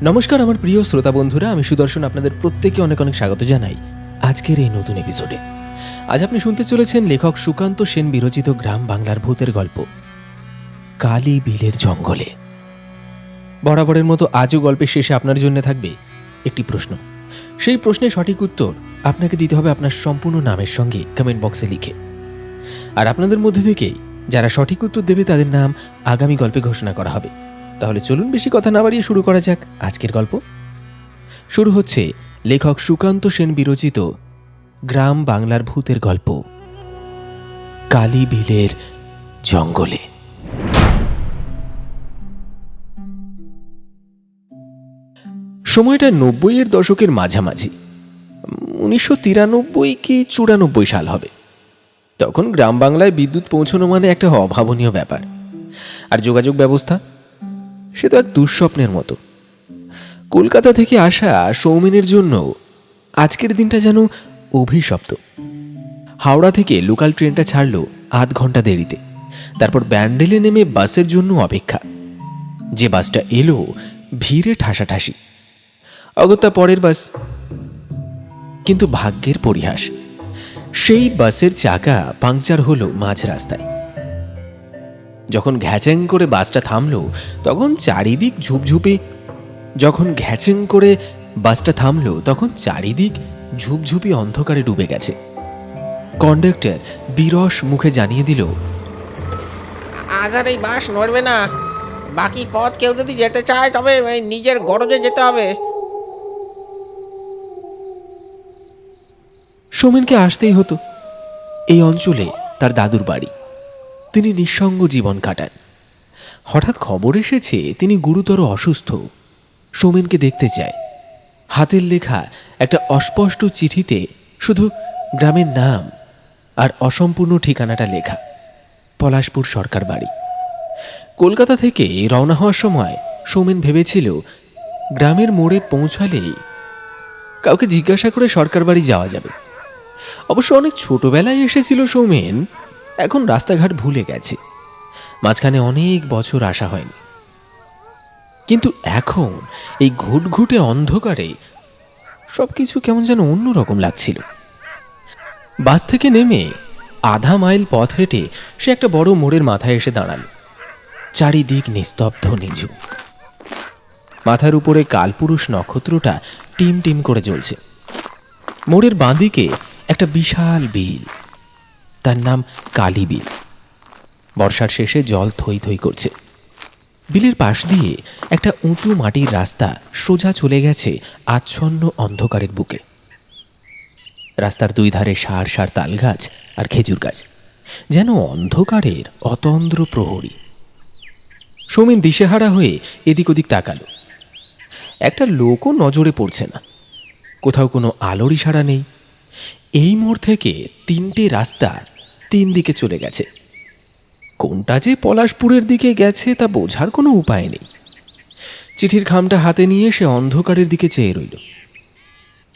নমস্কার আমার প্রিয় শ্রোতা বন্ধুরা, আমি সুদর্শন আপনাদের প্রত্যেককে অনেক অনেক স্বাগত জানাই আজকের এই নতুন এপিসোডে। আজ আপনি শুনতে চলেছেন লেখক সুকান্ত সেন বিরচিত গ্রাম বাংলার ভূতের গল্প কালী বিলের জঙ্গলে। বরাবরের মতো আজও গল্পের শেষে আপনার জন্য থাকবে একটি প্রশ্ন। সেই প্রশ্নের সঠিক উত্তর আপনাকে দিতে হবে আপনার সম্পূর্ণ নামের সঙ্গে কমেন্ট বক্সে লিখে। আর আপনাদের মধ্যে থেকেই যারা সঠিক উত্তর দেবে তাদের নাম আগামী গল্পে ঘোষণা করা হবে। তাহলে চলুন বেশি কথা না বাড়িয়ে শুরু করা যাক আজকের গল্প। শুরু হচ্ছে লেখক সুকান্ত সেন বিরচিত গ্রাম বাংলার ভূতের গল্প কালী বিলের জঙ্গলে। সময়টা ৯০-এর দশকের মাঝামাঝি, ১৯৯৩ কি ৯৪ সাল হবে। তখন গ্রাম বাংলায় বিদ্যুৎ পৌঁছানো মানে একটা অভাবনীয় ব্যাপার। আর যোগাযোগ ব্যবস্থা সে তো এক দুঃস্বপ্নের মতো। কলকাতা থেকে আসা সৌমেনের জন্য আজকের দিনটা যেন অভিশপ্ত। হাওড়া থেকে লোকাল ট্রেনটা ছাড়ল আধ ঘন্টা দেরিতে। তারপর ব্যান্ডেলে নেমে বাসের জন্য অপেক্ষা। যে বাসটা এলো ভিড়ে ঠাসাঠাসি, অগত্যা পরের বাস। কিন্তু ভাগ্যের পরিহাস, সেই বাসের চাকা পাংচার হলো মাঝ রাস্তায়। যখন ঘ্যাচেং করে বাসটা থামলো তখন চারিদিক ঝুপঝুপি অন্ধকারে ডুবে গেছে। কন্ডাক্টর বিরস মুখে জানিয়ে দিল, আজ আর এই বাস নড়বে না। বাকি পথ কেউ যদি যেতে চায় তবে নিজের গরজে যেতে হবে। সৌমেনকে আসতেই হতো। এই অঞ্চলে তার দাদুর বাড়ি। তিনি নিঃসঙ্গ জীবন কাটান। হঠাৎ খবর এসেছে তিনি গুরুতর অসুস্থ। সৌমেনকে দেখতে চায়। হাতের লেখা একটা অস্পষ্ট চিঠিতে শুধু গ্রামের নাম আর অসম্পূর্ণ ঠিকানাটা লেখা, পলাশপুর সরকার বাড়ি। কলকাতা থেকে রওনা হওয়ার সময় সৌমেন ভেবেছিল গ্রামের মোড়ে পৌঁছালেই কাউকে জিজ্ঞাসা করে সরকার বাড়ি যাওয়া যাবে। অবশ্য অনেক ছোটবেলায় এসেছিল সৌমেন, এখন রাস্তাঘাট ভুলে গেছে। মাঝখানে অনেক বছর আসা হয়নি। কিন্তু এখন এই ঘুটঘুটে অন্ধকারে সবকিছু কেমন যেন অন্যরকম লাগছিল। বাস থেকে নেমে আধা মাইল পথ হেঁটে সে একটা বড় মোড়ের মাথায় এসে দাঁড়াল। চারিদিক নিস্তব্ধ নিঝুম। মাথার উপরে কালপুরুষ নক্ষত্রটা টিম টিম করে জ্বলছে। মোড়ের বাঁদিকে একটা বিশাল বিল, তার নাম কালী বিল। বর্ষার শেষে জল থই থই করছে। বিলের পাশ দিয়ে একটা উঁচু মাটির রাস্তা সোজা চলে গেছে আচ্ছন্ন অন্ধকারের বুকে। রাস্তার দুই ধারে সার সার তাল গাছ আর খেজুর গাছ, যেন অন্ধকারের অতন্দ্র প্রহরী। সৌমেন দিশেহারা হয়ে এদিক ওদিক তাকালো। একটা লোকও নজরে পড়ছে না। কোথাও কোনো আলোর ইশারা নেই। এই মোড় থেকে 3টে রাস্তা 3 দিকে চলে গেছে। কোনটা যে পলাশপুরের দিকে গেছে তা বোঝার কোনো উপায় নেই। চিঠির খামটা হাতে নিয়ে সে অন্ধকারের দিকে চেয়ে রইল।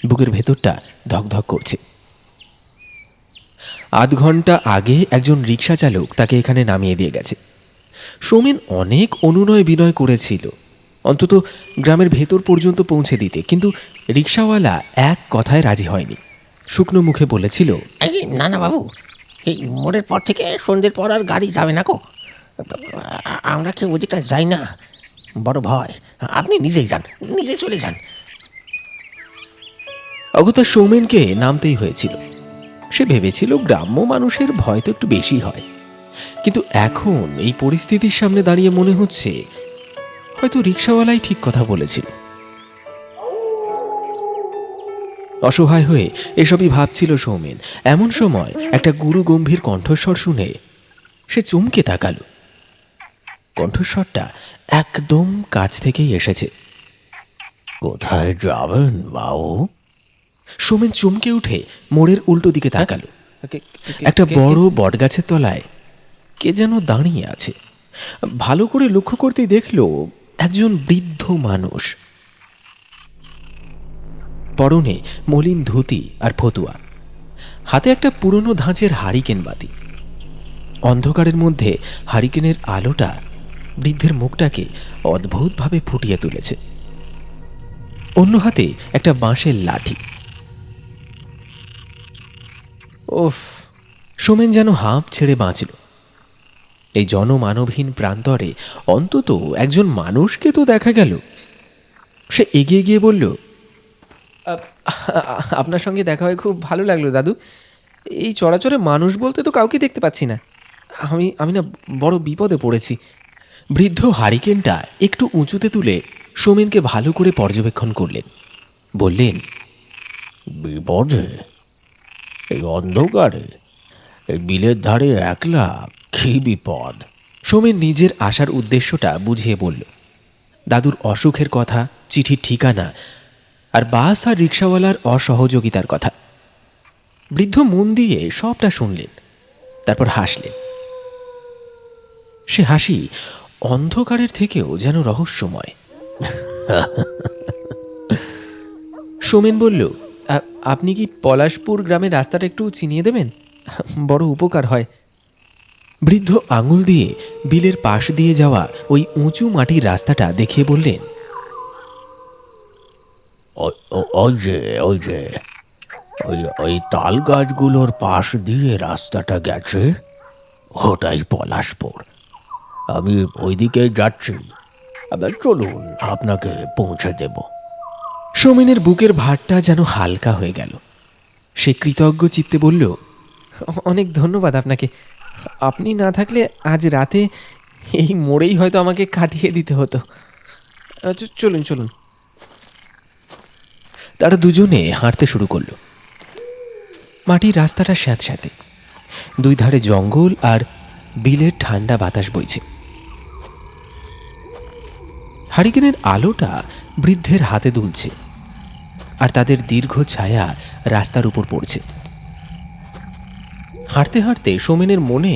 বুকের ভেতরটা ধকধক করছে। আধ ঘন্টা আগে একজন রিক্সা চালক তাকে এখানে নামিয়ে দিয়ে গেছে। সৌমেন অনেক অনুনয় বিনয় করেছিল অন্তত গ্রামের ভেতর পর্যন্ত পৌঁছে দিতে, কিন্তু রিক্সাওয়ালা এক কথায় রাজি হয়নি। শুকনো মুখে বলেছিল, না না বাবু, এই মোড়ের পর থেকে সন্ধ্যের পর আর গাড়ি যাবে না গো। আমরা কেউ ওদিকটা যাই না, বড় ভয়। আপনি নিজেই যান, নিজে চলে যান। অগত্যা সৌমেনকে নামতেই হয়েছিল। সে ভেবেছিল গ্রাম্য মানুষের ভয় তো একটু বেশি হয়, কিন্তু এখন এই পরিস্থিতির সামনে দাঁড়িয়ে মনে হচ্ছে হয়তো রিক্সাওয়ালাই ঠিক কথা বলেছিল। অসহায় হয়ে এসবই ভাবছিল সৌমেন। এমন সময় একটা গুরু গম্ভীর কণ্ঠস্বর শুনে সে চমকে তাকালো। কণ্ঠস্বরটা একদম কাছ থেকেই এসেছে। কোথায় যাবেন বাবু? সৌমেন চমকে উঠে মোড়ের উল্টো দিকে তাকালো। একটা বড় বটগাছের তলায় কে যেন দাঁড়িয়ে আছে। ভালো করে লক্ষ্য করতেই দেখল একজন বৃদ্ধ মানুষ। পরনে মলিন ধুতি আর ফতুয়া, হাতে একটা পুরনো ধাঁচের হারিকেন বাতি। অন্ধকারের মধ্যে হারিকেনের আলোটা বৃদ্ধের মুখটাকে অদ্ভুতভাবে ফুটিয়ে তুলেছে। অন্য হাতে একটা বাঁশের লাঠি। ওফ! সোমেন যেন হাঁপ ছেড়ে বাঁচল। এই জনমানবহীন প্রান্তরে অন্তত একজন মানুষকে তো দেখা গেল। সে এগিয়ে গিয়ে বলল, আপনার সঙ্গে দেখা হয়ে খুব ভালো লাগলো দাদু। এই চরাচরে মানুষ বলতে তো কাউকে দেখতে পাচ্ছি না। আমি না বড় বিপদে পড়েছি। বৃদ্ধ হারিকেনটা একটু উঁচুতে তুলে সোমেনকে ভালো করে পর্যবেক্ষণ করলেন। বললেন, বিপদে? এই অন্ধকারে, এই বিলের ধারে একলা? কি বিপদ? সোমেন নিজের আসার উদ্দেশ্যটা বুঝিয়ে বলল। দাদুর অসুখের কথা, চিঠির ঠিকানা, আর বাস আর রিক্সাওয়ালার অসহযোগিতার কথা। বৃদ্ধ মন দিয়ে সবটা শুনলেন, তারপর হাসলেন। সে হাসি অন্ধকারের থেকেও যেন রহস্যময়। সোমেন বলল, আপনি কি পলাশপুর গ্রামের রাস্তাটা একটু চিনিয়ে দেবেন? বড় উপকার হয়। বৃদ্ধ আঙুল দিয়ে বিলের পাশ দিয়ে যাওয়া ওই উঁচু মাটির রাস্তাটা দেখিয়ে বললেন, ওই যে ওই যে ওই ওই তাল গাছগুলোর পাশ দিয়ে রাস্তাটা গেছে, ওটাই পলাশপুর। আমি ওইদিকে যাচ্ছি। আবার চলুন, আপনাকে পৌঁছে দেব। সোমেনের বুকের ভারটা যেন হালকা হয়ে গেল। সে কৃতজ্ঞ চিত্তে বলল, অনেক ধন্যবাদ আপনাকে। আপনি না থাকলে আজ রাতে এই মোড়েই হয়তো আমাকে কাটিয়ে দিতে হতো। চলুন চলুন। তারা দুজনে হাঁটতে শুরু করল। মাটির রাস্তাটা স্যাঁতস্যাঁতে, দুই ধারে জঙ্গল আর বিলের ঠান্ডা বাতাস বইছে। হারিকেনের আলোটা বৃদ্ধের হাতে দুলছে, আর তাদের দীর্ঘ ছায়া রাস্তার উপর পড়ছে। হাঁটতে হাঁটতে সোমেনের মনে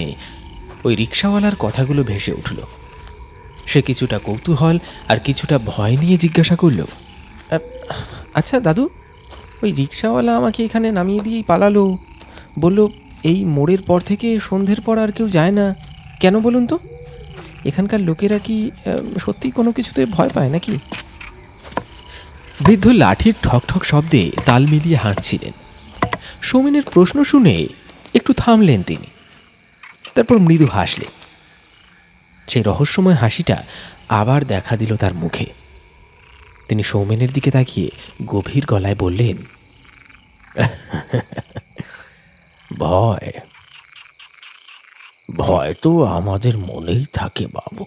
ওই রিক্সাওয়ালার কথাগুলো ভেসে উঠল। সে কিছুটা কৌতূহল আর কিছুটা ভয় নিয়ে জিজ্ঞাসা করল, আচ্ছা দাদু, ওই রিক্সাওয়ালা আমাকে এখানে নামিয়ে দিয়েই পালালো, বলল এই মোড়ের পর থেকে সন্ধ্যের পর আর কেউ যায় না, কেন বলুন তো? এখানকার লোকেরা কি সত্যি কোনো কিছুতে ভয় পায় নাকি? বৃদ্ধ লাঠির ঠকঠক শব্দে তাল মিলিয়ে হাঁটছিলেন। সোমেনের প্রশ্ন শুনে একটু থামলেন তিনি, তারপর মৃদু হাসলেন। সেই রহস্যময় হাসিটা আবার দেখা দিল তার মুখে। তিনি সৌমেনের দিকে তাকিয়ে গভীর গলায় বললেন, ভয়? ভয় তো আমাদের মনেই থাকে বাবু।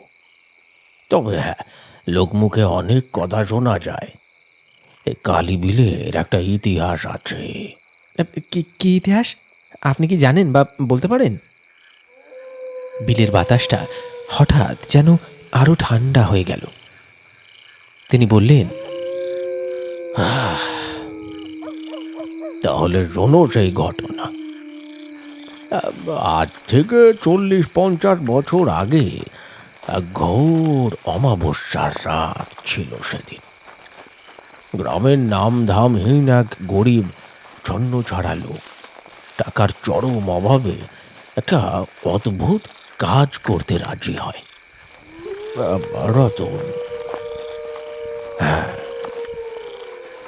তবে হ্যাঁ, লোকমুখে অনেক কথা শোনা যায়। এই কালীবিলের একটা ইতিহাস আছে। কি ইতিহাস? আপনি কি জানেন বা বলতে পারেন? বিলের বাতাসটা হঠাৎ যেন আরো ঠান্ডা হয়ে গেল। তিনি বললেন, তাহলে শোনো সেই ঘটনা। আজ থেকে 40-50 বছর আগে এক ঘোর অমাবস্যার রাত ছিল সেদিন। গ্রামের নামধামহীন এক গরিব ছন্ন ছাড়া লোক টাকার চরম অভাবে একটা অদ্ভুত কাজ করতে রাজি হয়। রতন। হ্যাঁ,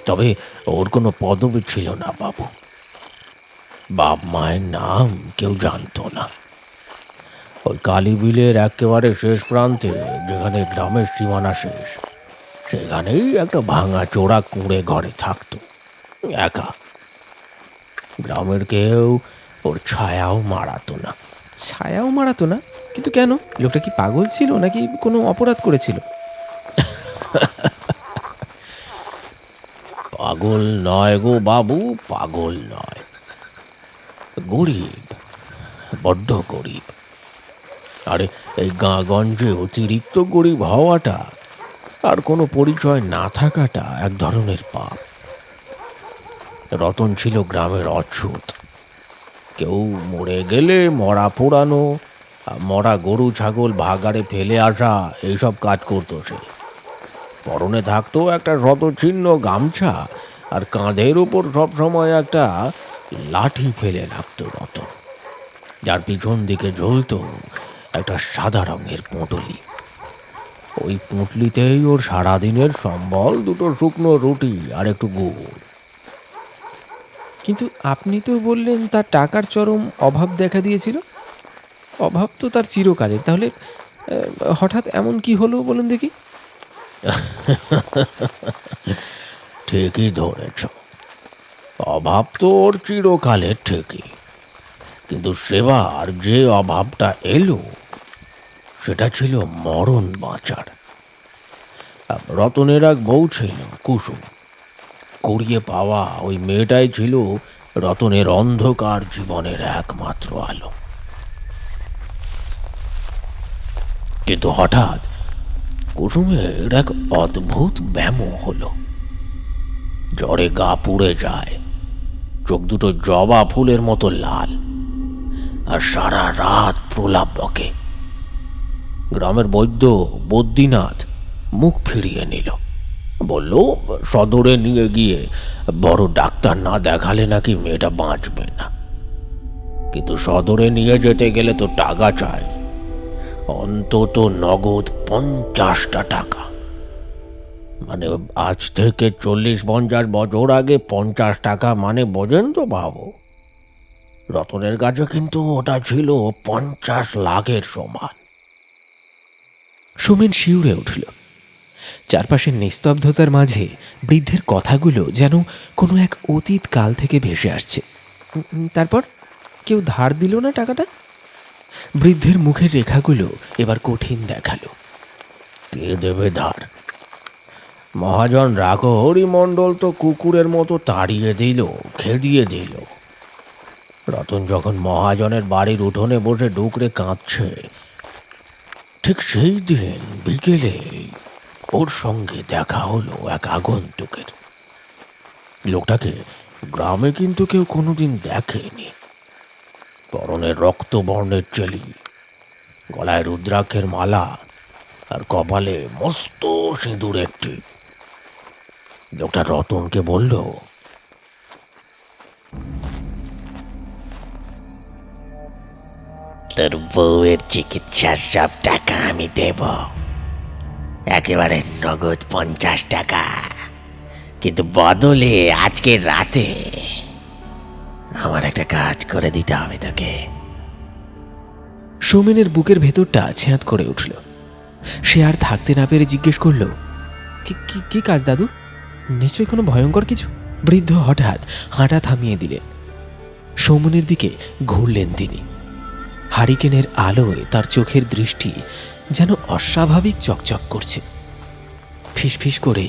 তবে ওর কোনো পদবি ছিল না বাবু। বাপ মায়ের নাম কেউ জানতো না। ওই কালীবিলের একেবারে শেষ প্রান্তে, যেখানে গ্রামের সীমানা শেষ, সেখানেই একটা ভাঙা চোরা কুঁড়ে ঘরে থাকতো একা। গ্রামের কেউ ওর ছায়াও মারাতো না। ছায়াও মারাতো না? কিন্তু কেন? লোকটা কি পাগল ছিল নাকি কোনো অপরাধ করেছিল? পাগল নয় গো বাবু, পাগল নয়। গরিব, বড্ড গরিব। আরে এই গাঁগঞ্জে অতিরিক্ত গরিব হওয়াটা আর কোনো পরিচয় না থাকাটা এক ধরনের পাপ। রতন ছিল গ্রামের অচ্ছুত। কেউ মরে গেলে মরা পোড়ানো, মরা গরু ছাগল ভাগাড়ে ফেলে আসা, এইসব কাজ করতো সে। পরনে থাকতো একটা শতছিন্ন গামছা, আর কাঁধের উপর সবসময় একটা লাঠি ফেলে রাখতো রতন, যার পিছন দিকে ঝুলতো একটা সাদা রঙের পুঁটুলি। ওই পুঁটলিতেই ওর সারাদিনের সম্বল দুটো শুকনো রুটি আর একটু গুড়। কিন্তু আপনি তো বললেন তার টাকার চরম অভাব দেখা দিয়েছিল। অভাব তো তার চিরকালের, তাহলে হঠাৎ এমন কি হলো বলুন দেখি। ঠিকই ধরেছ, অভাব তো ওর চিরকালের ঠিকই, কিন্তু সেবার যে অভাবটা এলো সেটা ছিল মরণ বাঁচার। রতনের এক বউ ছিল কুসুম, কুড়িয়ে পাওয়া ওই মেয়েটাই ছিল রতনের অন্ধকার জীবনের একমাত্র আলো। কিন্তু হঠাৎ কুসুমের এক অদ্ভুত ব্যামো হলো। জ্বরে গা পুড়ে যায়, চোখ দুটো জবা ফুলের মতো লাল, আর সারা রাত প্রলাপ বকে। গ্রামের বৈদ্য বদ্রীনাথ মুখ ফিরিয়ে নিল, বলল সদরে নিয়ে গিয়ে বড় ডাক্তার না দেখালে নাকি মেয়েটা বাঁচবে না। কিন্তু সদরে নিয়ে যেতে গেলে তো টাকা চাই, অন্তত নগদ 50টা টাকা। মানে আজ থেকে 40-50 বছর আগে 50 টাকা মানে বোঝেন তো বাবু। রতনের কাছে কিন্তু ওটা ছিল 50 লাখের সমান। সোমেন শিউরে উঠল। চারপাশের নিস্তব্ধতার মাঝে বৃদ্ধের কথাগুলো যেন কোনো এক অতীত কাল থেকে ভেসে আসছে। তারপর কেউ ধার দিল না টাকাটা? বৃদ্ধের মুখের রেখাগুলো এবার কঠিন দেখালো। কে দেবে ধার? মহাজন রাঘহরি মণ্ডল তো কুকুরের মতো তাড়িয়ে দিল, খেদিয়ে দিল। রতন যখন মহাজনের বাড়ির উঠোনে বসে ডুকরে কাঁদছে, ঠিক সেই দিন বিকেলে ওর সঙ্গে দেখা হলো এক আগন্তুকের। লোকটাকে গ্রামে কিন্তু কেউ কোনোদিন দেখেনি। পরনে রক্তবর্ণের চেলি, গলায় রুদ্রাক্ষের মালা, আর কপালে মস্ত সিঁদুরের টিপ। লোকটা রতনকে বলল, তোর বউয়ের চিকিৎসার সব টাকা আমি দেব, একেবারে নগদ 50 টাকা, কিন্তু বদলে আজকে রাতে আমার একটা কাজ করে দিতে হবে তোকে। সোমেনের বুকের ভেতরটা ছেঁত করে উঠল। সে আর থাকতে না পেরে জিজ্ঞেস করল, কি কাজ দাদু? নিশ্চয়ই কোনো ভয়ঙ্কর কিছু। বৃদ্ধ হঠাৎ হাঁটা থামিয়ে দিলেন। সৌমনের দিকে ঘুরলেন তিনি। হারিকেনের আলোয় তার চোখের দৃষ্টি যেন অস্বাভাবিক চকচক করছে। ফিসফিস করে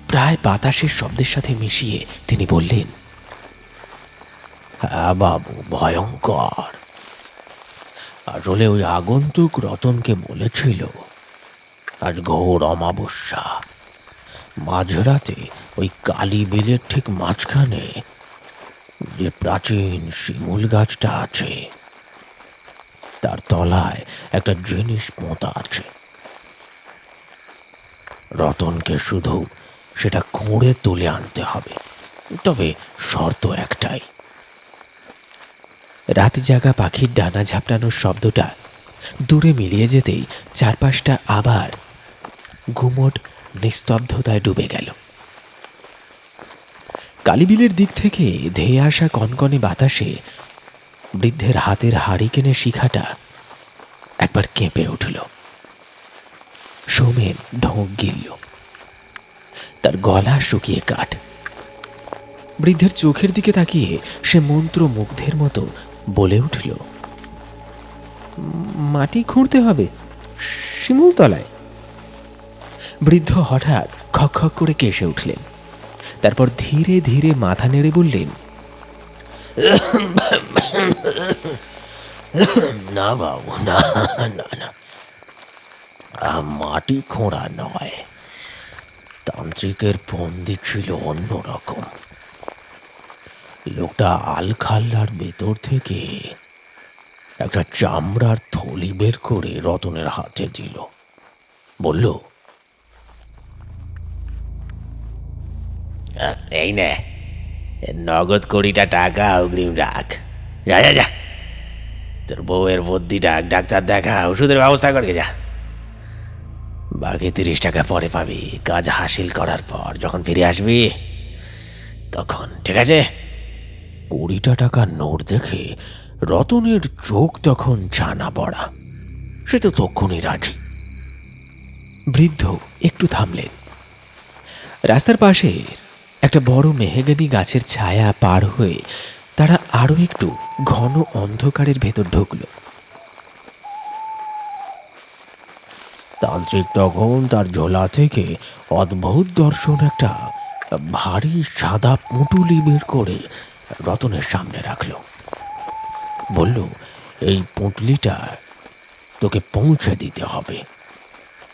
প্রায় বাতাসের শব্দের সাথে মিশিয়ে তিনি বললেন, হ্যাঁ বাবু, ভয়ঙ্কর। আসলে ওই আগন্তুক রতনকে বলেছিল আজ ঘোর অমাবস্যা, মাঝরাতে ওই কালী বিলের ঠিক মাঝখানে যে প্রাচীন শিমুল গাছটা আছে তার তলায় একটা জিনিস পোঁতা আছে। রতনকে শুধু সেটা খুঁড়ে তুলে আনতে হবে, তবে শর্ত একটাই। রাত জাগা পাখির ডানা ঝাপটানোর শব্দটা দূরে মিলিয়ে যেতেই চারপাশটা আবার গুমোট নিস্তব্ধতায় ডুবে গেল। কালীবিলের দিক থেকে ধেয়ে আসা কনকনে বাতাসে বৃদ্ধের হাতের হারিকেনের শিখাটা একবার কেঁপে উঠল। সোমেন ঢোক গিলল, তার গলা শুকিয়ে কাঠ। বৃদ্ধের চোখের দিকে তাকিয়ে সে মন্ত্রমুগ্ধের মতো বলে উঠল, মাটি খুঁড়তে হবে শিমুল তলায়? বৃদ্ধ হঠাৎ খক খক করে কেসে উঠলেন। তারপর ধীরে ধীরে মাথা নেড়ে বললেন, না বাবু, না না না, মাটি খোঁড়া নয়। তান্ত্রিকের ফন্দি ছিল অন্যরকম। লোকটা আলখাল্লার ভেতর থেকে একটা চামড়ার থলি বের করে রতনের হাতে দিল, বলল, এই নে, নগদ 20টা টাকা অগ্রিম রাখ। যা যা যা, তোর বউয়ের বুদ্ধি ডাক, ডাক্তার দেখা, ওষুধের ব্যবস্থা করে যা। বাকি 30 টাকা পরে পাবি, কাজ হাসিল করার পর যখন ফিরে আসবি তখন, ঠিক আছে? 20টা টাকার নোট দেখে রতনের চোখ তখন ছানা পড়া। সে তো তক্ষুনি রাজি। বৃদ্ধ একটু থামলেন। রাস্তার পাশে একটা বড় মেহগনি গাছের ছায়া পার হয়ে তারা আরো একটু ঘন অন্ধকারের ভেতর ঢুকল। তান্ত্রিক তখন তার ঝোলা থেকে অদ্ভুত দর্শন একটা ভারী সাদা পুঁটুলি বের করে রতনের সামনে রাখল। বলল, এই পুঁটলিটা তোকে পৌঁছে দিতে হবে।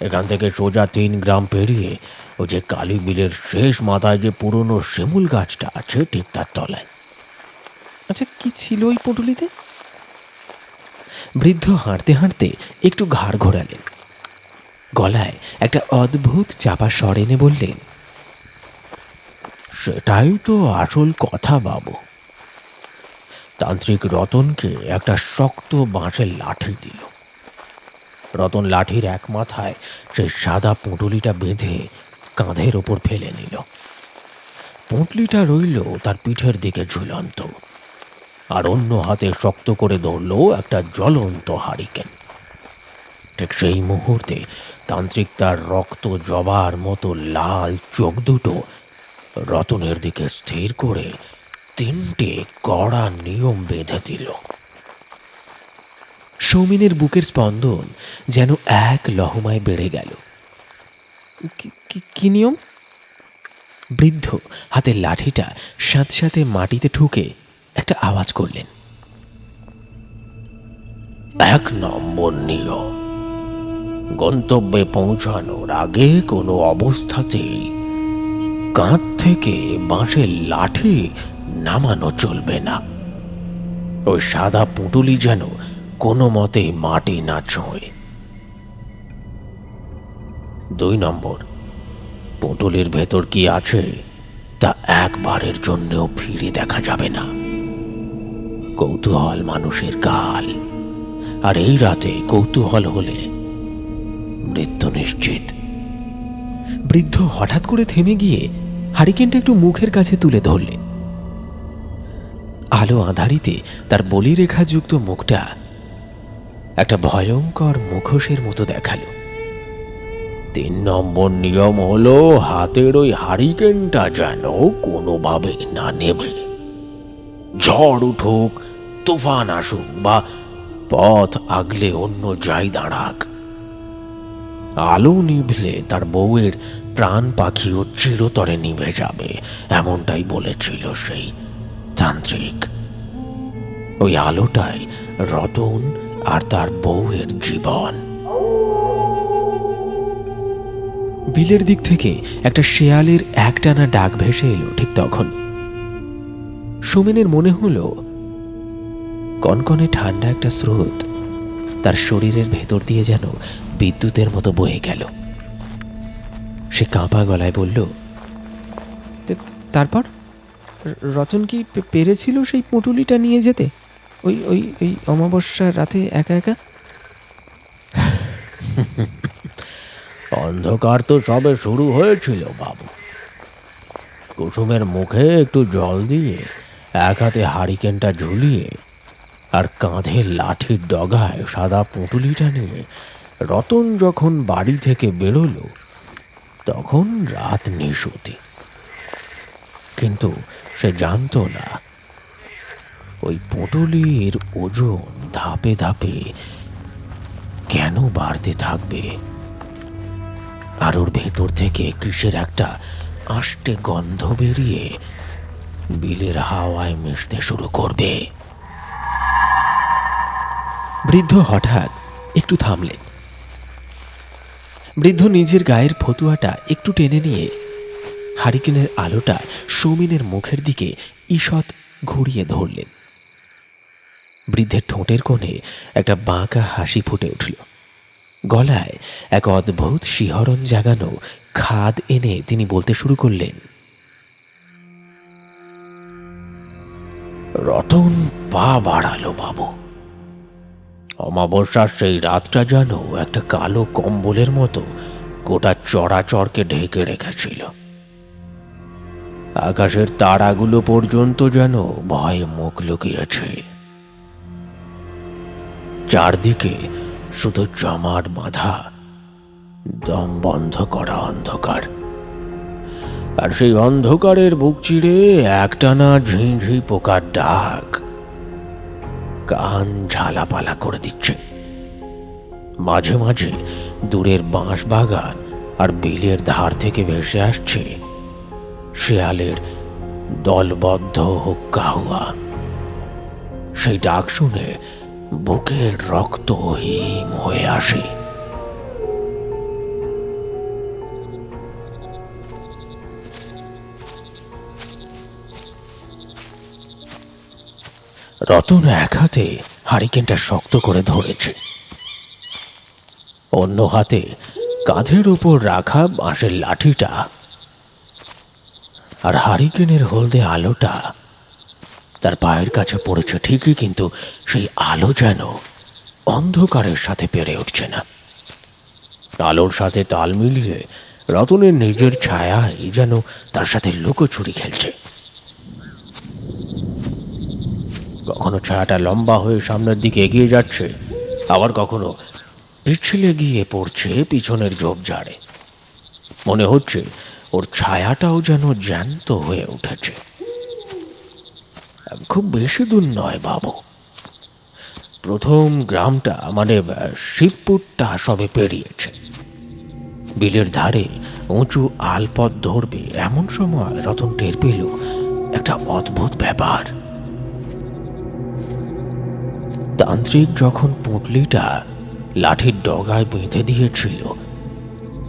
এখান থেকে সোজা 3 গ্রাম পেরিয়ে ওই যে কালী বিলের শেষ মাথায় যে পুরনো শিমুল গাছটা আছে, ঠিক তার তলায়। আচ্ছা, কি ছিল ওই পুঁটুলিতে? বৃদ্ধ হাঁটতে হাঁটতে একটু ঘাড় ঘোরালেন। গলায় একটা অদ্ভুত চাপা স্বর এনে বললেন, সেটাই তো আসল কথা বাবু। তান্ত্রিক রতনকে একটা শক্ত বাঁশের লাঠি দিল। রতন লাঠির এক মাথায় সেই সাদা পুঁটুলিটা বেঁধে কাঁধের ওপর ফেলে নিল। পুঁটলিটা রইল তার পিঠের দিকে ঝুলন্ত, আর অন্য হাতে শক্ত করে ধরল একটা জ্বলন্ত হারিকেন। ঠিক সেই মুহূর্তে তান্ত্রিক তার রক্ত জবার মতো লাল চোখ দুটো রতনের দিকে স্থির করে 3টে কড়া নিয়ম বেঁধে দিল। সৌমিনের বুকের স্পন্দন যেন এক লহমায় বেড়ে গেল। কি নিয়ম? বৃদ্ধ হাতের লাঠিটা সাথে সাথে মাটিতে ঠুকে একটা আওয়াজ করলেন। 1 নম্বর নিয়ম, গন্তব্যে পৌঁছানোর আগে কোনো অবস্থাতেই কাঁধ থেকে বাঁশের লাঠি নামানো চলবে না। ওই সাদা পুঁটুলি যেন কোনো মতেই মাটি না ছোঁয়। 2 নম্বর, পুঁটুলির ভেতর কি আছে তা একবারের জন্যও ফিরে দেখা যাবে না। কৌতূহল মানুষের কাল, আর এই রাতে কৌতূহল হলে মৃত্যু নিশ্চিত। বৃদ্ধ হঠাৎ করে থেমে গিয়ে হারিকেনটা একটু মুখের কাছে তুলে ধরলেন। আলো আঁধারিতে তার বলিরেখাযুক্ত মুখটা একটা ভয়ঙ্কর মুখোশের মতো দেখালো। 3 নম্বর নিয়ম হলো, হাতের ওই হারিকেনটা যেন কোনোভাবে না নেভে। ঝড় উঠুক, তুফান আসুক, বা পথ আগলে অন্য যাই দাঁড়াক, আলো নিভলে তার বউয়ের প্রাণ পাখিও চিরতরে নিভে যাবে, এমনটাই বলেছিল সেই তান্ত্রিক। ওই আলোটাই রতন আর তার বউয়ের জীবন। বিলের দিক থেকে একটা শেয়ালের একটানা ডাক ভেসে এলো ঠিক তখন। সুমেনের মনে হলো কনকনে ঠান্ডা একটা স্রোত তার শরীরের ভেতর দিয়ে যেন বিদ্যুতের মতো বয়ে গেল। সে কাঁপা গলায় বলল, তারপর রতন কি পেরেছিল সেই পুঁটুলিটা নিয়ে যেতে ওই ওই ওই অমাবস্যার রাতে একা একা? অন্ধকার তো সবে শুরু হয়েছিল বাবু। কুসুমের মুখে একটু জল দিয়ে, এক হাতে হারিকেনটা ঝুলিয়ে, আর কাঁধে লাঠির ডগায় সাদা পুঁটুলিটা নিয়ে রতন যখন বাড়ি থেকে বেরোলো, তখন রাত নিশুতি। কিন্তু সে জানতো না ওই পুঁটুলির ওজন ধাপে ধাপে কেন বাড়তে থাকবে, আর ওর ভেতর থেকে কিসের একটা আষ্টে গন্ধ বেরিয়ে বিলের হাওয়ায় মিশতে শুরু করবে। বৃদ্ধ হঠাৎ একটু থামলেন। বৃদ্ধ নিজের গায়ের ফতুয়াটা একটু টেনে নিয়ে হারিকেনের আলোটা সৌমিনের মুখের দিকে ঈষৎ ঘুরিয়ে ধরলেন। বৃদ্ধের ঠোঁটের কোণে একটা বাঁকা হাসি ফুটে উঠল। গলায় এক অদ্ভুত শিহরণ জাগানো খাদ এনে তিনি বলতে শুরু করলেন, রতন পা বাড়ালো বাবু। অমাবস্যার সেই রাতটা যেন একটা কালো কম্বলের মতো গোটা চরাচরকে ঢেকে রেখেছিল। আকাশের তারাগুলো পর্যন্ত যেন ভয়ে মুখ লুকিয়েছে। চারদিকে শুধু জমাট বাঁধা দম বন্ধ করা অন্ধকার, আর সেই অন্ধকারের বুক চিরে একটানা ঝিঁঝি পোকার ডাক কান ঝালাপালা করে দিচ্ছে। মাঝে মাঝে দূরের বাঁশ বাগান আর বিলের ধার থেকে ভেসে আসছে শেয়ালের দলবদ্ধ হুক্কা হুয়া। সেই ডাক শুনে বুকের রক্ত হিম হয়ে আসে। রতন এক হাতে হারিকেনটা শক্ত করে ধরেছে, অন্য হাতে কাঁধের উপর রাখা বাঁশের লাঠিটা। আর হারিকেনের হলদে আলোটা তার পায়ের কাছে পড়েছে ঠিকই, কিন্তু সেই আলো যেন অন্ধকারের সাথে পেরে উঠছে না। আলোর সাথে তাল মিলিয়ে রতনের নিজের ছায়াই যেন তার সাথে লুকোচুরি খেলছে। কখনো ছায়াটা লম্বা হয়ে সামনের দিকে এগিয়ে যাচ্ছে, আবার কখনো পিছলে গিয়ে পড়ছে পিছনের ঝোপঝাড়ে। মনে হচ্ছে ওর ছায়াটাও যেন জ্যান্ত হয়ে উঠেছে। খুব বেশি দূর নয় বাবু, প্রথম গ্রামটা মানে শিবপুরটা সবে পেরিয়েছে। বিলের ধারে উঁচু আলপথ ধরবে এমন সময় রতন টের পেল একটা অদ্ভুত ব্যাপার। তান্ত্রিক যখন পুঁটলিটা লাঠির ডগায় বেঁধে দিয়েছিল,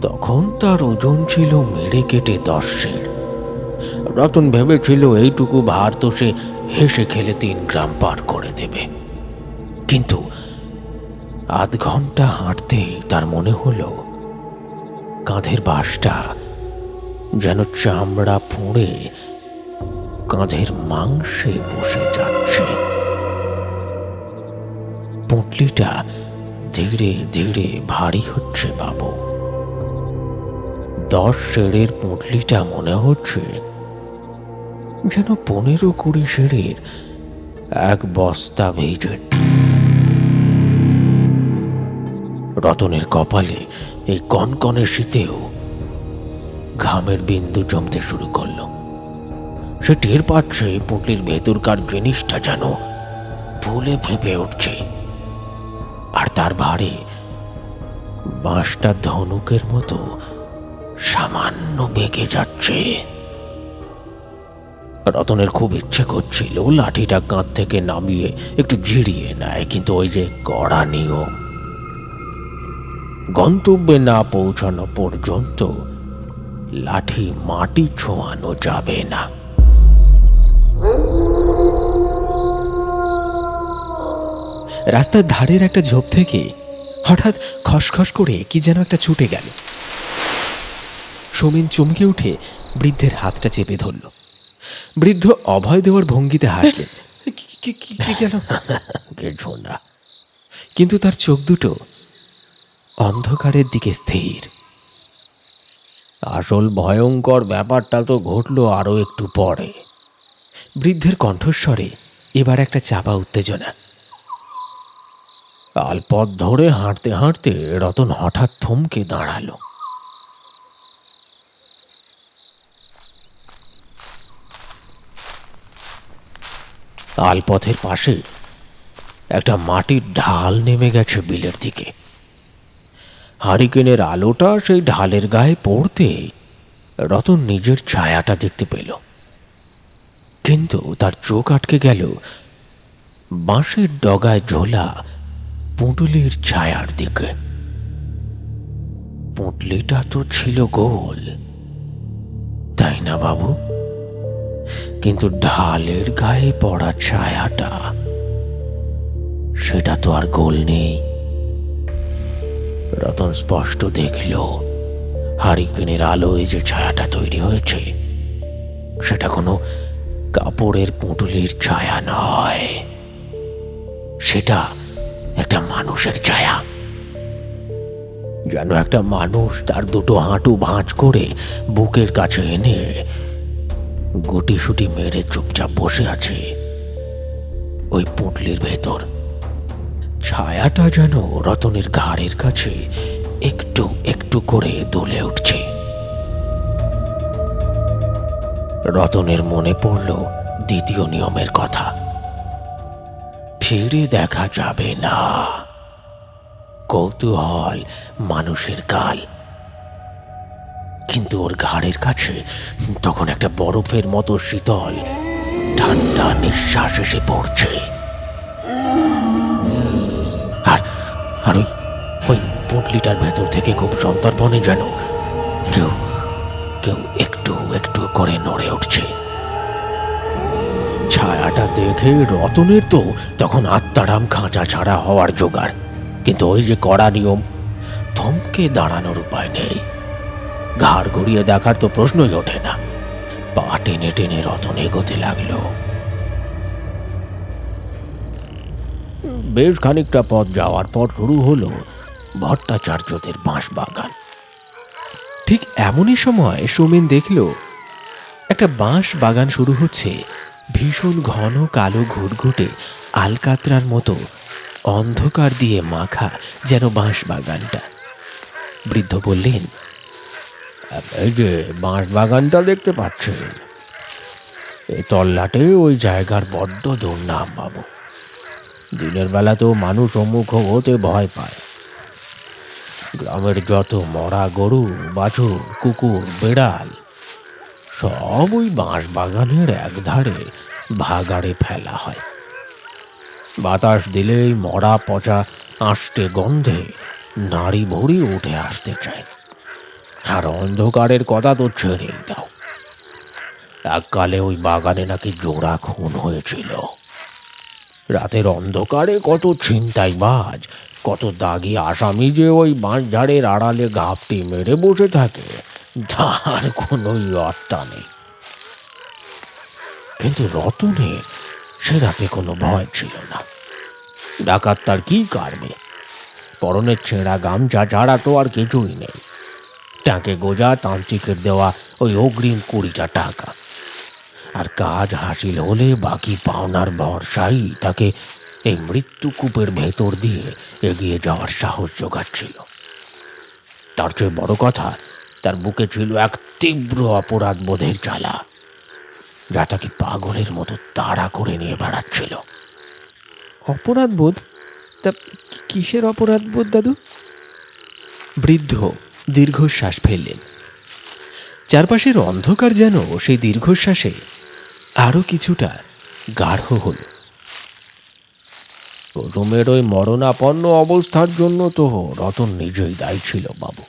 তখন তার ওজন ছিল মেরে কেটে 10 সের। রতন ভেবেছিল এইটুকু ভার তো সে হেসে খেলে 3 গ্রাম পার করে দেবে, কিন্তু আধ ঘন্টা হাঁটতেই তার মনে হলো কাঁধের বাঁশটা যেন চামড়া ফুঁড়ে কাঁধের মাংসে বসে যাচ্ছে। পুঁটলিটা ধীরে ধীরে ভারী হচ্ছে বাবু। 10 সেরের পুঁটলিটা মনে হচ্ছে যেন 15-20 সেরের এক বস্তা ভেজে। রতনের কপালে এই কনকনে শীতেও ঘামের বিন্দু জমতে শুরু করলো। সে টের পাচ্ছে পুঁটলির ভেতরকার জিনিসটা যেন ফুলে ফেঁপে উঠছে, আর তার ভারে বাঁশটা ধনুকের মতো সামান্য বেঁকে যাচ্ছে। রতনের খুব ইচ্ছে করছিল লাঠিটা কাঁধ থেকে নামিয়ে একটু জিরিয়ে নেয়, কিন্তু ওই যে কড়া নিয়ম, গন্তব্যে না পৌঁছানো পর্যন্ত লাঠি মাটি ছোঁয়ানো যাবে না। রাস্তার ধারের একটা ঝোপ থেকে হঠাৎ খসখস করে কি যেন একটা ছুটে গেল। সোমেন চমকে উঠে বৃদ্ধের হাতটা চেপে ধরল। বৃদ্ধ অভয় দেওয়ার ভঙ্গিতে হাসলেন। গেল কিছু না, কিন্তু তার চোখ দুটো অন্ধকারের দিকে স্থির। আসল ভয়ঙ্কর ব্যাপারটা তো ঘটলো আরো একটু পরে। বৃদ্ধের কণ্ঠস্বরে এবার একটা চাপা উত্তেজনা। আলপথ ধরে হাঁটতে হাঁটতে রতন হঠাৎ থমকে দাঁড়ালো। আলপথের পাশে একটা মাটির ঢাল নেমে গেছে বিলের দিকে। হারিকেনের আলোটা সেই ঢালের গায়ে পড়তে রতন নিজের ছায়াটা দেখতে পেল, কিন্তু তার চোখ আটকে গেল বাঁশের ডগায় ঝোলা পুঁটুলির ছায়ার দিকে। পুঁটলিটা তো ছিল গোল, তাই না বাবু? কিন্তু ঢালের গায়ে পড়া ছায়াটা, সেটা তো আর গোল নেই। রতন স্পষ্ট দেখল হারিকেনের আলোয় যে ছায়াটা তৈরি হয়েছে, সেটা কোনো কাপড়ের পুঁটুলির ছায়া নয়, সেটা একটা মানুষের ছায়া। যেন একটা মানুষ তার দুটো হাঁটু ভাঁজ করে বুকের কাছে এনে গুটিসুটি মেরে চুপচাপ বসে আছে ওই পুঁটলির ভেতর। ছায়াটা যেন রতনের ঘাড়ের কাছে একটু একটু করে দুলে উঠছে। রতনের মনে পড়ল দ্বিতীয় নিয়মের কথা, ফিরে দেখা যাবে না। কৌতূহল মানুষের কাল। কিন্তু ওর ঘাড়ের কাছে তখন একটা বরফের মতো শীতল ঠান্ডা নিঃশ্বাস এসে পড়ছে। আর আর ওই ওই পুঁটলিটার ভেতর থেকে খুব সন্তর্পণে যেন কেউ কেউ একটু একটু করে নড়ে উঠছে। ছায়াটা দেখে রতনের তো তখন আত্মারাম খাঁচা ছাড়া হওয়ার জোগাড়। কিন্তু ওই যে কড়া নিয়ম, থমকে দাঁড়ানোর উপায় নেই। ঘাড় ঘুরিয়ে দেখার তো প্রশ্নই ওঠে না। পা টেনে টেনে রতন এগোতে লাগলো। বেশ খানিকটা পথ যাওয়ার পর শুরু হলো ভট্টাচার্যদের বাঁশ বাগান। ঠিক এমনই সময় সোমেন দেখল একটা বাঁশ বাগান শুরু হচ্ছে ভীষণ ঘন কালো ঘুটঘুটে আলকাতরার মতো অন্ধকার দিয়ে মাখা যেন বাঁশ বাগানটা। বৃদ্ধ বললেন, এই যে বাঁশ বাগানটা দেখতে পাচ্ছেন, এ তল্লাটে ওই জায়গার বড্ড দুর্নাম বাবু। দিনের বেলাতেও মানুষ সম্মুখ হতে ভয় পায়। গ্রামের যত মরা গরু, বাছুর, কুকুর, বেড়াল সব ওই বাঁশ বাগানের একধারে ভাগাড়ে ফেলা হয়। বাতাস দিলেই মরা পচা আষ্টে গন্ধে নাড়ি ভুড়ি উঠে আসতে চায়। আর অন্ধকারের কথা তো ছেড়েই দাও। এককালে ওই বাগানে নাকি জোড়া খুন হয়েছিল। রাতের অন্ধকারে কত ছিনতাইবাজ, কত দাগি আসামি যে ওই বাঁশঝাড়ের আড়ালে ঘাপটি মেরে বসে থাকে তার কোনোই অর্থা নেই। কিন্তু রতনের সে রাতে কোনো ভয় ছিল না। ডাকাত তার কি কারবে? পরনের ছেঁড়া গামছা ছাড়া তো আর কিছুই নেই। টাকে গোজা তান্ত্রিকের দেওয়া ওই অগ্রিম 20টা টাকা। আর কাজ হাসিল হলে বাকি পাওনার ভরসাই তাকে এই মৃত্যুকূপের ভেতর দিয়ে এগিয়ে যাওয়ার সাহস জোগাচ্ছিল। তার চেয়ে বড় কথা, তার বুকে ছিল এক তীব্র অপরাধ বোধের জ্বালা, যা তাকে পাগলের মতো তাড়া করে নিয়ে বেড়াচ্ছিল। অপরাধ বোধ? তা কিসের অপরাধ বোধ দাদু? বৃদ্ধ দীর্ঘশ্বাস ফেললেন। চারপাশের অন্ধকার যেন সেই দীর্ঘশ্বাসে আরো কিছুটা গাঢ় হল। প্রথমের ওই মরণাপন্ন অবস্থার জন্য তো রতন নিজেই দায়ী ছিল বাবু।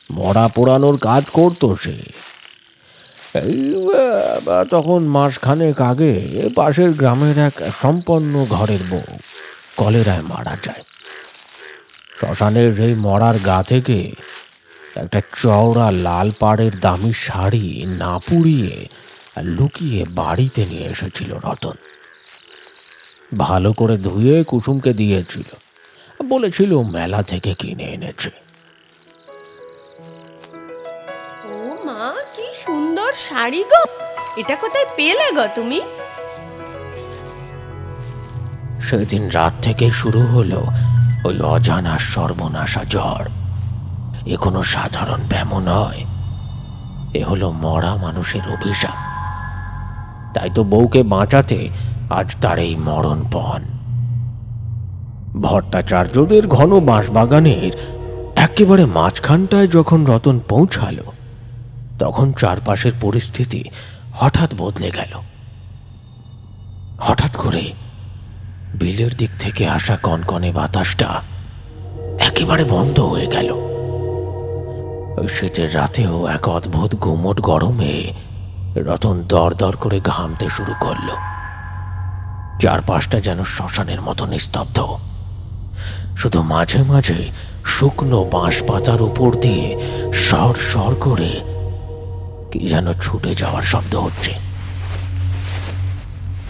মরা পোড়ানোর কাজ করতো সে। এই তখন মাসখানেক আগে পাশের গ্রামের এক সম্পন্ন ঘরের বউ কলেরায় মারা যায়। শ্মশানের সেই মরার গা থেকে একটা চওড়া লাল পাড়ের দামি শাড়ি না পুড়িয়ে লুকিয়ে বাড়িতে নিয়ে এসেছিল রতন। ভালো করে ধুয়ে কুসুমকে দিয়েছিল, বলেছিল মেলা থেকে কিনে এনেছে। ও মা, কি সুন্দর শাড়ি গো! এটা কোথায় পেলে গো তুমি? সেদিন রাত থেকে শুরু হলো ওই অজানা সর্বনাশা জ্বর। এ কোনো সাধারণ ব্যায়াম নয়, এ হলো মরা মানুষের অভিশাপ। তাই তো বউকে বাঁচাতে আজ তার এই মরণপণ। ভট্টাচার্যদের ঘন বাঁশবাগানের একেবারে মাঝখানটায় যখন রতন পৌঁছালো, তখন চারপাশের পরিস্থিতি হঠাৎ বদলে গেল। হঠাৎ করে বিলের দিক থেকে আসা কনকনে বাতাসটা একেবারে বন্ধ হয়ে গেল। ওই শীতের রাতেও এক অদ্ভুত গুমোট গরমে রতন দর দর করে ঘামতে শুরু করলো। চারপাশটা যেন শ্মশানের মতো নিস্তব্ধ। শুধু মাঝে মাঝে শুকনো বাঁশ পাতার উপর দিয়ে সর সর করে কি যেন ছুটে যাওয়ার শব্দ হচ্ছে।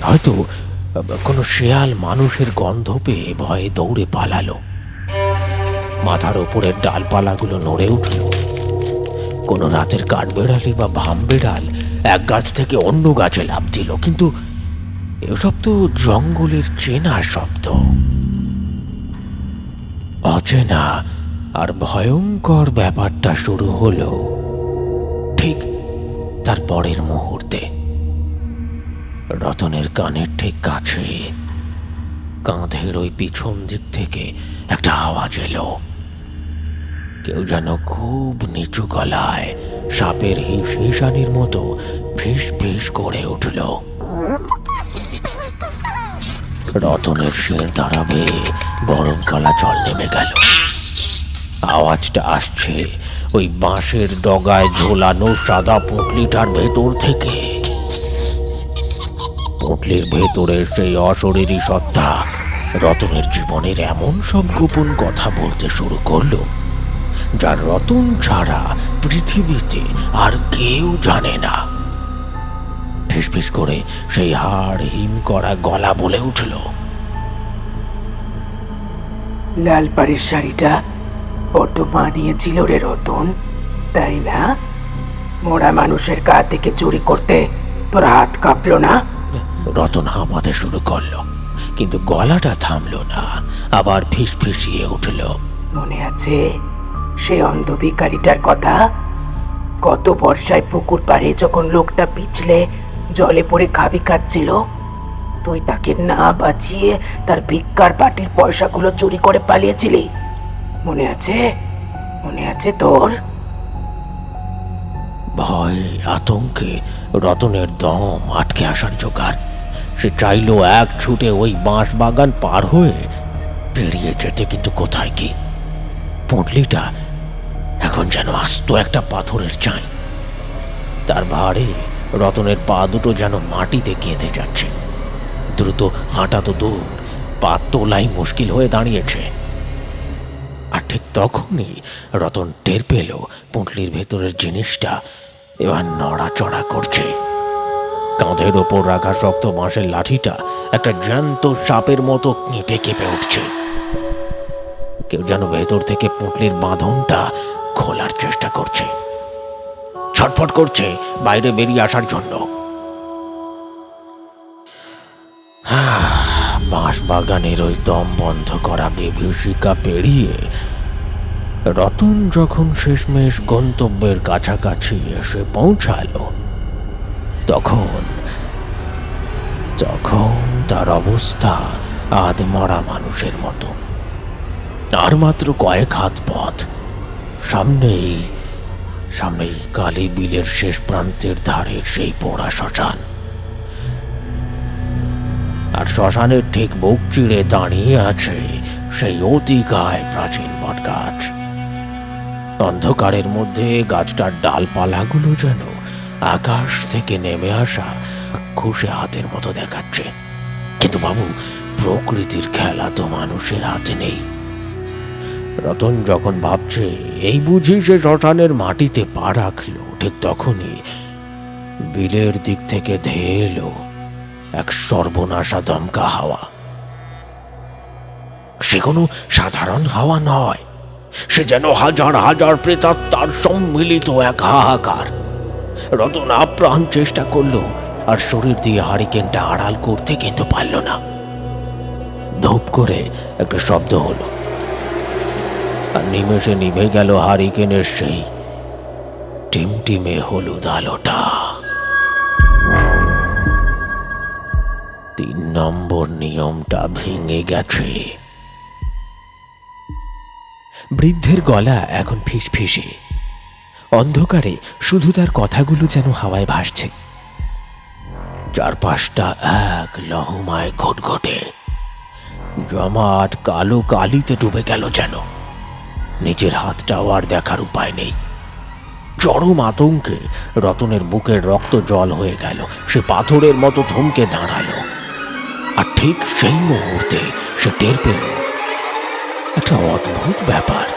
হয়তো কোনো শেয়াল মানুষের গন্ধ পেয়ে ভয়ে দৌড়ে পালালো। মাথার ওপরের ডালপালাগুলো নড়ে উঠল। কোনো রাতের কাঠবেড়ালি বা ভামবেড়াল এক গাছ থেকে অন্য গাছে লাফ দিল, কিন্তু এসব তো জঙ্গলের চেনা শব্দ। অচেনা আর ভয়ঙ্কর ব্যাপারটা শুরু হলো ঠিক তার পরের মুহূর্তে। রতনের কানের ঠিক কাছে কাঁধের ওই পিছন দিক থেকে একটা আওয়াজ এলো। কেউ যেন খুব নিচু গলায় সাপের হিসহিসানির মতো ফিস ফিস করে উঠল। রতনের শির দাঁড়াবে গরম কালা জল নেমে গেল। আওয়াজটা আসছে ওই বাঁশের ডগায় ঝোলানো সাদা পুঁটলিটার ভেতর থেকে। পুঁটলির ভেতরে সেই অশরীরী সত্তা রতনের জীবনের এমন সব গোপন কথা বলতে শুরু করলো যা রতন ছাড়া পৃথিবীতে আর কেউ জানে না। ফিসফিস করে সেই হাড় হিম করা গলা বলে উঠল, লাল পাড়ের শাড়িটা বড্ড মানিয়েছিল রে রতন, তাই না? মরা মানুষের গা থেকে চুরি করতে তোর হাত কাঁপলো না? রতন হাঁপাতে শুরু করলো, কিন্তু গলাটা থামলো না, আবার ফিসফিসিয়ে উঠল। মনে আছে সে অন্ধ ভিখারিটার কথা? গত বর্ষায় পুকুর পাড়ে যখন লোকটা পিছলে জলে পড়ে ঘাবি খাচ্ছিল, তুই তাকে না বাঁচিয়ে তার ভিক্ষার পাটির পয়সাগুলো চুরি করে পালিয়েছিলি। মনে আছে? মনে আছে তোর? ভয় আতঙ্কে রতনের দম আটকে আসার জোগাড়। সে চাইল এক ছুটে ওই বাঁশ বাগান পার হয়ে পেরিয়ে যেতে, কিন্তু কোথায় কি? পুঁটলিটা এখন যেন আস্ত একটা পাথরের চাই। তার ভারে রতনের পা দুটো যেন মাটিতে গেঁথে যাচ্ছে। দ্রুত হাঁটা তো দূর, পা তোলাই মুশকিল হয়ে দাঁড়িয়েছে। আর ঠিক তখনই রতন টের পেল পুঁটলির ভেতরের জিনিসটা এবার নড়াচড়া করছে। কাঁধের ওপর রাখা শক্ত বাঁশের লাঠিটা একটা জ্যান্ত সাপের মতো কেঁপে কেঁপে উঠছে। কেউ যেন ভেতর থেকে পুঁটলির বাঁধনটা খোলার চেষ্টা করছে, ছটফট করছে বাইরে বেরিয়ে আসার জন্য। বাঁশ বাগানের ওই দম বন্ধ করা বিভীষিকা পেরিয়ে রতন যখন শেষমেশ গন্তব্যের কাছাকাছি এসে পৌঁছালো, তখন তার অবস্থা আধমরা মানুষের মতো। আর মাত্র কয়েক হাত পথ, সামনেই কালী বিলের শেষ প্রান্তের ধারে সেই পোড়া শ্মশান। আর শ্মশানের ঠিক বুক চিড়ে দাঁড়িয়ে আছে সেই অতিকায় প্রাচীন বটগাছ। অন্ধকারের মধ্যে গাছটার ডালপালাগুলো যেন আকাশ থেকে নেমে আসা খুশে হাতের মতো দেখাচ্ছে। কিন্তু বাবু, প্রকৃতির খেলা তো মানুষের হাতে নেই। রতন যখন ভাবছে এই বুঝি সে শ্মশানের মাটিতে পা রাখলো, ঠিক তখনই বিলের দিক থেকে ধেয়ে এলো এক সর্বনাশা দমকা হাওয়া। সে কোনো সাধারণ হাওয়া নয়, সে যেন হাজার হাজার প্রেতাত্মার সম্মিলিত এক হাহাকার। রতন আপ্রাণ চেষ্টা করলো আর শরীর দিয়ে হারিকেনটা আড়াল করতে, কিন্তু পারল না। ধূপ করে একটা শব্দ হলো, আর নিমেষে নিভে গেল হারিকেনের সেই টিমটিমে হলুদ আলোটা। 3 নম্বর নিয়মটা ভেঙে গেছে। বৃদ্ধের গলা এখন ফিসফিসে। অন্ধকারে শুধু তার কথাগুলো যেন হাওয়ায় ভাসছে। চারপাশটা এক লহমায় ঘটঘটে জমাট কালো কালিতে ডুবে গেল যেন। নিজের হাতটাও আর দেখার উপায় নেই। চরম আতঙ্কে রতনের বুকের রক্ত জল হয়ে গেল। সে পাথরের মতো থমকে দাঁড়ালো। আর ঠিক সেই মুহূর্তে সে টের পেল একটা অদ্ভুত ব্যাপার।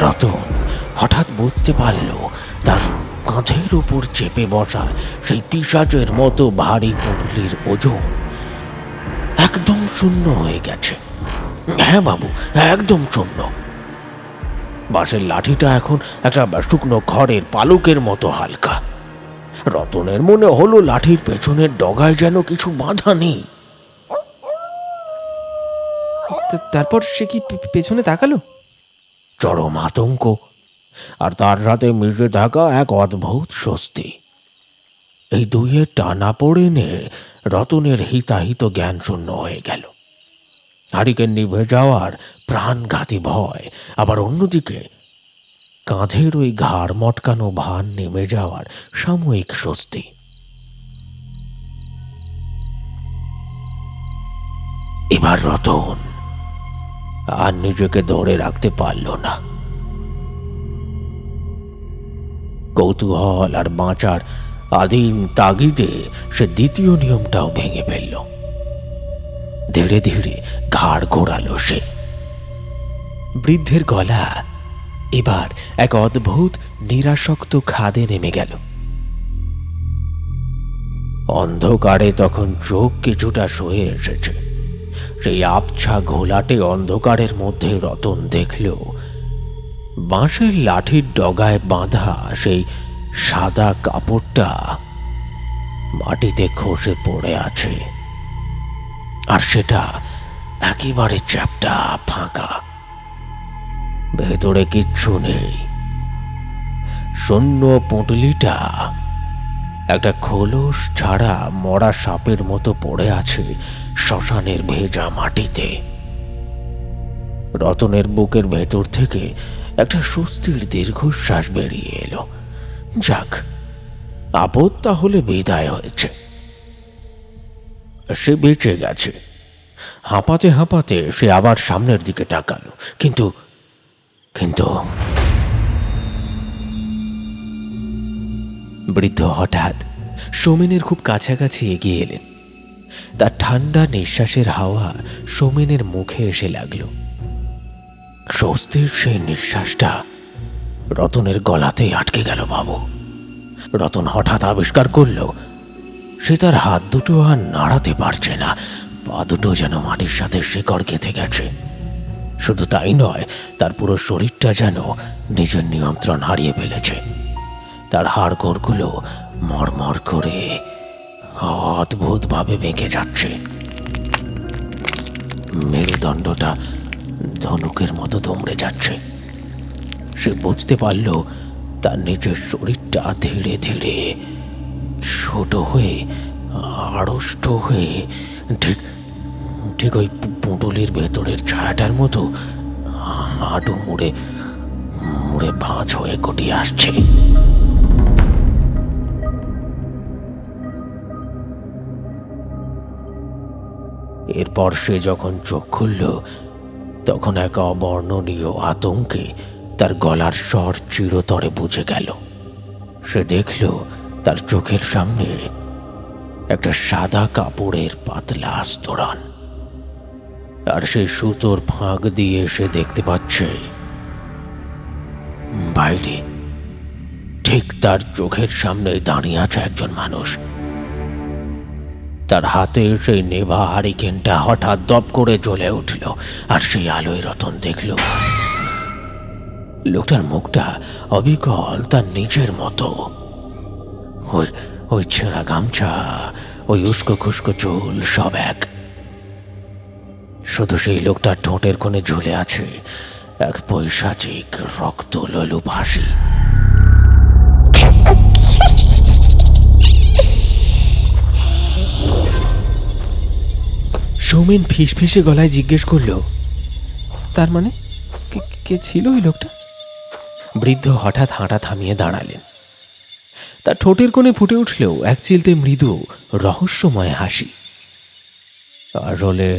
রতন হঠাৎ বুঝতে পারল তার কাঁধের উপর চেপে বসা সেই পিশাচের মতো ভারী পুঁটলির ওজন একদম শূন্য হয়ে গেছে। হ্যাঁ বাবু, একদম শূন্য। বাঁশের লাঠিটা এখন একটা শুকনো খড়ের পালকের মতো হালকা। রতনের মনে হলো লাঠির পেছনের ডগায় যেন কিছু বাঁধা নেই। তারপর সে কি পেছনে তাকালো? চরম আতঙ্ক আর তার সাথে মিশে থাকা এক অদ্ভুত স্বস্তি, এই দুইয়ের টানা পড়ে নে রতনের হিতাহিত জ্ঞান শূন্য হয়ে গেল। হারিকেন নিভে যাওয়ার প্রাণঘাতী ভয়, আবার অন্যদিকে কাঁধের ওই ঘাড় মটকানো ভার নেমে যাওয়ার সাময়িক স্বস্তি। এবার রতন আর নিজেকে ধরে রাখতে পারল না। কৌতূহল আর বাঁচার আদিম তাগিদে সে দ্বিতীয় নিয়মটাও ভেঙে ফেলল। ধীরে ধীরে ঘাড় ঘোরালো সে। বৃদ্ধের গলা এবার এক অদ্ভুত নিরাসক্ত খাদে নেমে গেল। অন্ধকারে তখন চোখ কিছুটা সয়ে এসেছে। সেই আবছা ঘোলাটে অন্ধকারের মধ্যে রতন দেখল বাঁশের লাঠির ডগায় বাঁধা সেই সাদা কাপড়টা মাটিতে খসে পড়ে আছে, আর সেটা একেবারে চ্যাপ্টা, ফাঁকা, ভেতরে কিচ্ছু নেই। শূন্য পুঁটলিটা একটা খোলস ছাড়া মরা সাপের মতো পড়ে আছে শ্মশানের ভেজা মাটিতে। রতনের বুকের ভেতর থেকে একটা স্বস্তির দীর্ঘশ্বাস বেরিয়ে এলো। যাক, আপদ তাহলে বিদায় হয়েছে, সে বেঁচে গেছে। হাঁপাতে হাঁপাতে সে আবার সামনের দিকে তাকালো, কিন্তু কিন্তু বৃদ্ধ হঠাৎ সোমেনের খুব কাছাকাছি এগিয়ে এলেন। তার ঠান্ডা নিঃশ্বাসের হাওয়া সোমেনের মুখে এসে লাগলো। স্বস্তির সেই নিঃশ্বাসটা রতনের গলাতেই আটকে গেল বাবু। রতন হঠাৎ আবিষ্কার করল সে তার হাত দুটো আর নাড়াতে পারছে না, পা দুটো যেন মাটির সাথে শিকড় গেঁথে গেছে। শুধু তাই নয়, তার পুরো শরীরটা যেন নিজের নিয়ন্ত্রণ হারিয়ে ফেলেছে। তার হাড়গোড়গুলো মরমর করে অদ্ভুতভাবে বেঁকে যাচ্ছে। মেরুদণ্ডটা ধনুকের মতো দমড়ে যাচ্ছে। সে বুঝতে পারল তার নিজের শরীরটা ধীরে ধীরে ছোট হয়ে, আড়ষ্ট হয়ে, ঠিক ঠিক ওই পুঁটুলির ভেতরের ছায়াটার মতো হাঁটু মুড়ে মুড়ে ভাঁজ হয়ে গটিয়ে আসছে। এরপর সে যখন চোখ খুলল, তখন এক অবর্ণনীয় আতঙ্কে তার গলার স্বর চিরতরে বুঝে গেল। সে দেখল তার চোখের সামনে একটা সাদা কাপড়ের পাতলা আস্তরণ, আর সেই সুতোর ফাঁক দিয়ে সে দেখতে পাচ্ছে বাইরে ঠিক তার চোখের সামনে দাঁড়িয়ে আছে একজন মানুষ। তার হাতে সেই নেভা হারিকেনটা হঠাৎ দপ করে জ্বলে উঠল, আর সেই আলোয় রতন দেখল লোকটার মুখটা অবিকল তার নিজের মতো। ওই ওই ছেঁড়া গামছা, ওই উস্কো খুস্কো চুল, সব এক। শুধু সেই লোকটার ঠোঁটের কোণে ঝুলে আছে এক পৈশাচিক রক্ত লোলুপ হাসি। সৌমেন ফিসফিসে গলায় জিজ্ঞেস করল, তার মানে কে ছিল ওই লোকটা? বৃদ্ধ হঠাৎ হাঁটা থামিয়ে দাঁড়ালেন। তার ঠোঁটের কোণে ফুটে উঠল এক চিলতে মৃদু রহস্যময় হাসি। আসলে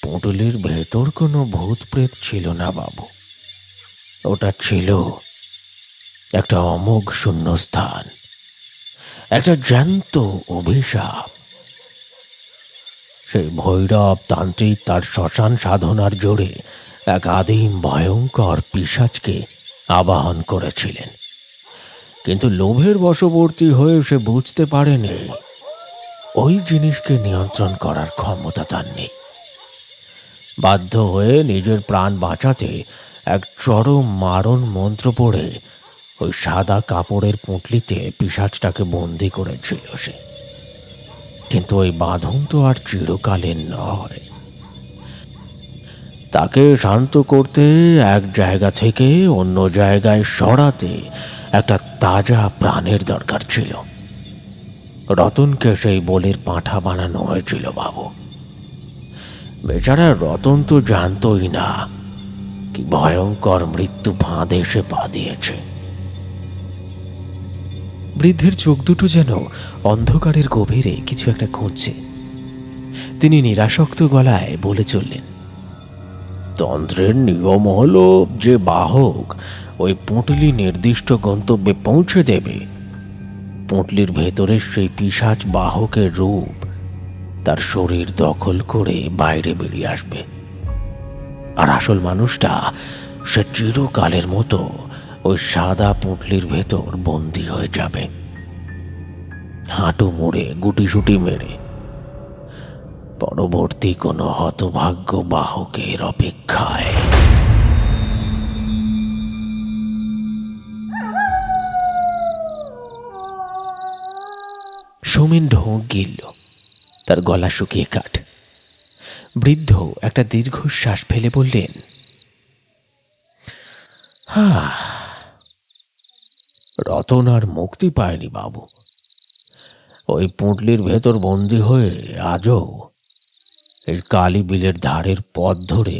পুঁটুলির ভেতর কোনো ভূত প্রেত ছিল না বাবু, ওটা ছিল একটা অমোঘ শূন্যস্থান, একটা জ্যান্ত অভিশাপ। সেই ভৈরব তান্ত্রিক তার শ্মশান সাধনার জোরে এক আদিম ভয়ঙ্কর পিশাচকে আবাহন করেছিলেন, কিন্তু লোভের বশবর্তী হয়ে সে বুঝতে পারেনি ওই জিনিসকে নিয়ন্ত্রণ করার ক্ষমতা তার নেই। বাধ্য হয়ে নিজের প্রাণ বাঁচাতে এক চরম মারণ মন্ত্র পড়ে ওই সাদা কাপড়ের পুঁটলিতে পিশাচটাকে বন্দি করেছিল সে। কিন্তু ওই বাঁধন তো আর চিরকালের নয়। তাকে শান্ত করতে, এক জায়গা থেকে অন্য জায়গায় সরাতে একটা তাজা প্রাণের দরকার ছিল। রতনকে সেই বলির পাঁঠা বানানো হয়েছিল বাবু। বেচারা রতন তো জানতই না কি ভয়ঙ্কর মৃত্যু ফাঁদে সে পা দিয়েছে। বৃদ্ধের চোখ দুটো যেন অন্ধকারের গভীরে কিছু একটা খুঁজছে। তিনি নিরাসক্ত গলায় বলে চললেন, তন্ত্রের নিয়ম হলো যে বাহক ওই পুঁটলি নির্দিষ্ট গন্তব্যে পৌঁছে দেবে, পুঁটলির ভেতরে সেই পিশাচ বাহকের রূপ তার শরীর দখল করে বাইরে বেরিয়ে আসবে। আর আসল মানুষটা সে চিরকালের মতো ওই সাদা পুঁটলির ভেতর বন্দী হয়ে যাবে, হাঁটু মুড়ে গুটিসুটি মেরে পরবর্তী কোনো হতভাগ্য বাহকের অপেক্ষায়। সোমেন ঢোক গিলল, তার গলা শুকিয়ে কাঠ। বৃদ্ধ একটা দীর্ঘশ্বাস ফেলে বললেন, রতন আর মুক্তি পায়নি বাবু। ওই পুঁটলির ভেতর বন্দী হয়ে আজও এই কালী বিলের ধারের পথ ধরে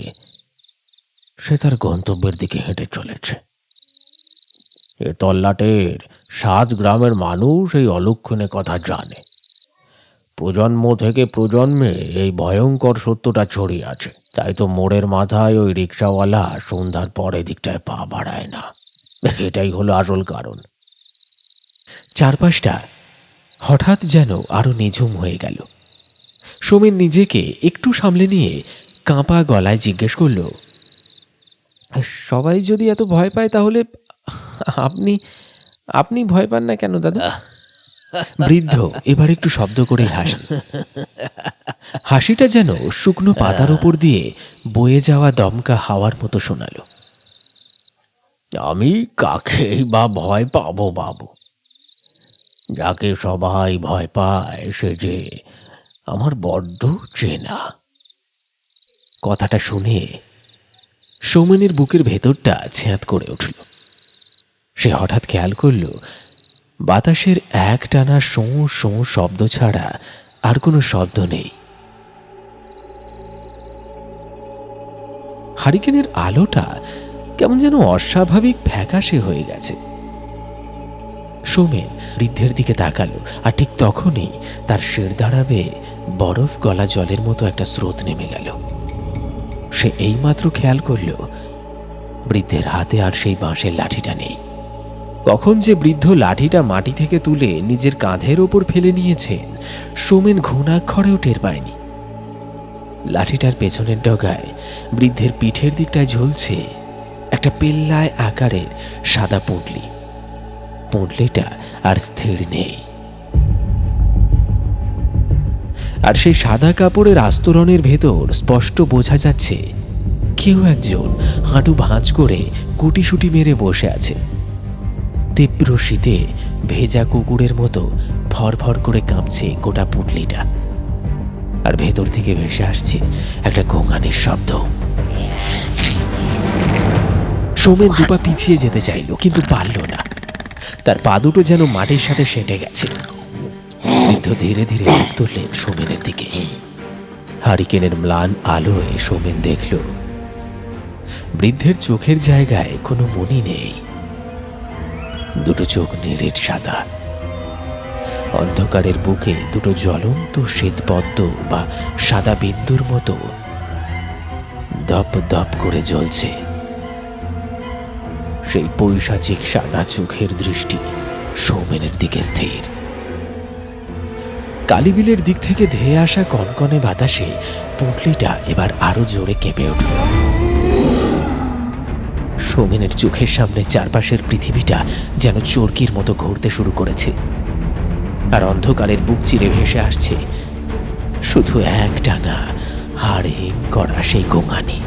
সে তার গন্তব্যের দিকে হেঁটে চলেছে। এ তল্লাটের 7 গ্রামের মানুষ এই অলক্ষণে কথা জানে। প্রজন্ম থেকে প্রজন্মে এই ভয়ঙ্কর সত্যটা ছড়িয়ে আছে। তাই তো মোড়ের মাথায় ওই রিক্সাওয়ালা সন্ধ্যার পরে দিকটায় পা বাড়ায় না। এটাই হলো আসল কারণ। চারপাশটা হঠাৎ যেন আরো নিঝুম হয়ে গেল। সোমেন নিজেকে একটু সামলে নিয়ে কাঁপা গলায় জিজ্ঞেস করল, সবাই যদি এত ভয় পায় তাহলে আপনি আপনি ভয় পান না কেন দাদা? বৃদ্ধ এবার একটু শব্দ করে হাসি। হাসিটা যেন শুকনো পাতার উপর দিয়ে বয়ে যাওয়া দমকা হাওয়ার মতো শোনালো। আমি কাকেই বা ভয় পাবো বাবু? যাকে সবাই ভয় পায় সে যে আমার বড্ড চেনা। কথাটা শুনে সৌমেনের বুকের ভেতরটা ছ্যাঁত করে উঠল। সে হঠাৎ খেয়াল করল বাতাসের এক টানা শোঁ শোঁ শব্দ ছাড়া আর কোনো শব্দ নেই। হারিকেনের আলোটা কেমন যেন অস্বাভাবিক ফ্যাকাশে হয়ে গেছে। সোমেন বৃদ্ধের দিকে তাকালো, আর ঠিক তখনই তার শির দাঁড়াবে বরফ গলা জলের মতো একটা স্রোত নেমে গেল। সে এইমাত্র খেয়াল করল বৃদ্ধের হাতে আর সেই বাঁশের লাঠিটা নেই। কখন যে বৃদ্ধ লাঠিটা মাটি থেকে তুলে নিজের কাঁধের ওপর ফেলে নিয়েছেন সোমেন ঘুণাক্ষরেও টের পায়নি। লাঠিটার পেছনের ডগায় বৃদ্ধের পিঠের দিকটায় ঝুলছে একটা পেল্লায় আকারের সাদা পুঁটলি। পুঁটলিটা আর স্থির নেই, আর সেই সাদা কাপড়ের আস্তরণের ভেতর স্পষ্ট বোঝা যাচ্ছে কেউ একজন হাঁটু ভাঁজ করে গুটিসুটি মেরে বসে আছে। তীব্র শীতে ভেজা কুকুরের মতো ফরফর করে কাঁপছে গোটা পুঁটলিটা, আর ভেতর থেকে ভেসে আসছে একটা গোঙানির শব্দ। সোমেন দুপা পিছিয়ে যেতে চাইল, কিন্তু পারল না। তার পা দুটো যেন মাটির সাথে সেঁটে গেছে। বৃদ্ধ ধীরে ধীরে মুখ তুললেন সোমেনের দিকে। হারিকেনের ম্লান আলোয় সোমেন দেখল বৃদ্ধের চোখের জায়গায় কোনো মনি নেই। দুটো চোখ নীলের সাদা। অন্ধকারের বুকে দুটো জ্বলন্ত শ্বেতপদ্ম বা সাদা বিন্দুর মতো দপ দপ করে জ্বলছে। সেই পৈশাচিক সাদা চোখের দৃষ্টি সৌমেনের দিকে স্থির। কালীবিলের দিক থেকে ধেয়ে আসা কনকনে বাতাসে পুঁটলিটা এবার আরো জোরে কেঁপে উঠল। সৌমেনের চোখের সামনে চারপাশের পৃথিবীটা যেন চরকির মতো ঘুরতে শুরু করেছে, আর অন্ধকারের বুক চিরে ভেসে আসছে শুধু এক টানা হাড় হিম করা সেই গোঙানি।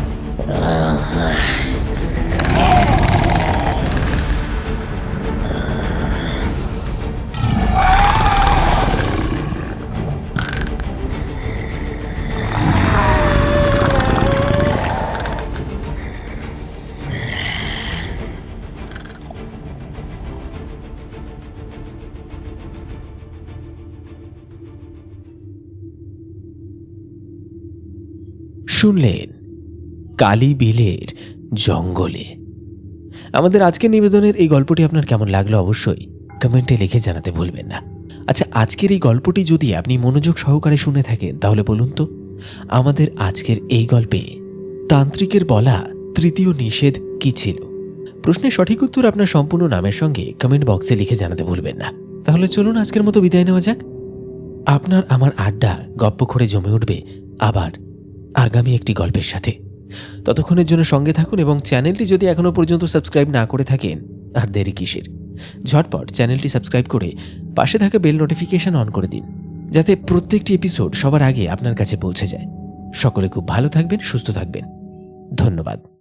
শুনলেন কালী বিলের জঙ্গলে। আমাদের আজকের নিবেদনের এই গল্পটি আপনার কেমন লাগলো অবশ্যই কমেন্টে লিখে জানাতে ভুলবেন না। আচ্ছা, আজকের এই গল্পটি যদি আপনি মনোযোগ সহকারে শুনে থাকেন তাহলে বলুন তো, আমাদের আজকের এই গল্পে তান্ত্রিকের বলা তৃতীয় নিষেধ কি ছিল? প্রশ্নের সঠিক উত্তর আপনার সম্পূর্ণ নামের সঙ্গে কমেন্ট বক্সে লিখে জানাতে ভুলবেন না। তাহলে চলুন আজকের মতো বিদায় নেওয়া যাক। আপনার আমার আড্ডা গপ্পখড়ে জমে উঠবে আবার আগামী একটি গল্পের সাথে। ততক্ষণের জন্য সঙ্গে থাকুন এবং চ্যানেলটি যদি এখনো পর্যন্ত সাবস্ক্রাইব না করে থাকেন, আর দেরি কিসের, ঝটপট চ্যানেলটি সাবস্ক্রাইব করে পাশে থাকা বেল নোটিফিকেশন অন করে দিন, যাতে প্রত্যেকটি এপিসোড সবার আগে আপনার কাছে পৌঁছে যায়। সকলে খুব ভালো থাকবেন, সুস্থ থাকবেন। ধন্যবাদ।